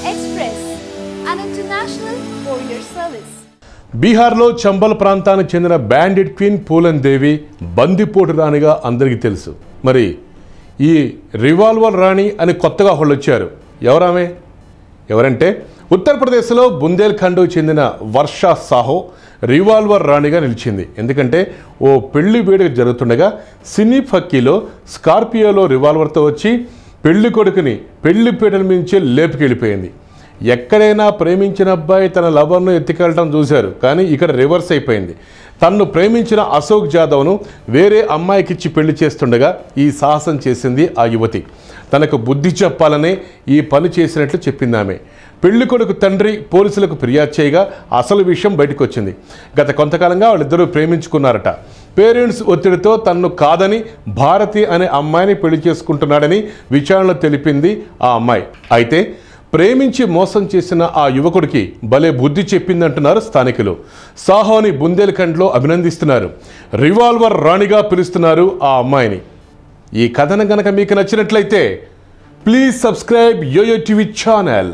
Express, an international courier service. బీహార్లో చంబల్ ప్రాంతానికి చెందిన బ్యాండిట్ క్వీన్ పూలన్ దేవి బందిపోటు రాణిగా అందరికీ తెలుసు. మరి ఈ రివాల్వర్ రాణి అని కొత్తగా వచ్చారు. ఎవరంటే ఉత్తరప్రదేశ్లో బుందేల్ఖండ్కు చెందిన వర్షా సాహో రివాల్వర్ రాణిగా నిలిచింది. ఎందుకంటే ఓ పెళ్లి వేడుక జరుగుతుండగా సినీ ఫక్కీలో స్కార్పియోలో రివాల్వర్తో వచ్చి పెళ్లి కొడుకుని పెళ్లి పీటల మించి లేపుకెళ్ళిపోయింది. ఎక్కడైనా ప్రేమించిన అబ్బాయి తన లవర్ను ఎత్తికెళ్ళడం చూశారు, కానీ ఇక్కడ రివర్స్ అయిపోయింది. తన్ను ప్రేమించిన అశోక్ జాదవ్ను వేరే అమ్మాయికిచ్చి పెళ్లి చేస్తుండగా ఈ సాహసం చేసింది ఆ యువతి. తనకు బుద్ధి చెప్పాలనే ఈ పని చేసినట్లు చెప్పింది ఆమె. పెళ్లి కొడుకు తండ్రి పోలీసులకు ఫిర్యాదు చేయగా అసలు విషయం బయటకు వచ్చింది. గత కొంతకాలంగా వాళ్ళిద్దరూ ప్రేమించుకున్నారట. పేరెంట్స్ ఒత్తిడితో తన్ను కాదని భారతి అనే అమ్మాయిని పెళ్లి చేసుకుంటున్నాడని విచారణలో తెలిపింది ఆ అమ్మాయి. అయితే ప్రేమించి మోసం చేసిన ఆ యువకుడికి భలే బుద్ధి చెప్పిందంటున్నారు స్థానికులు. సాహోని బుందేల్ఖండ్లో అభినందిస్తున్నారు. రివాల్వర్ రాణిగా పిలుస్తున్నారు ఆ అమ్మాయిని. ఈ కథనం గనక మీకు నచ్చినట్లయితే please subscribe YoYo TV channel.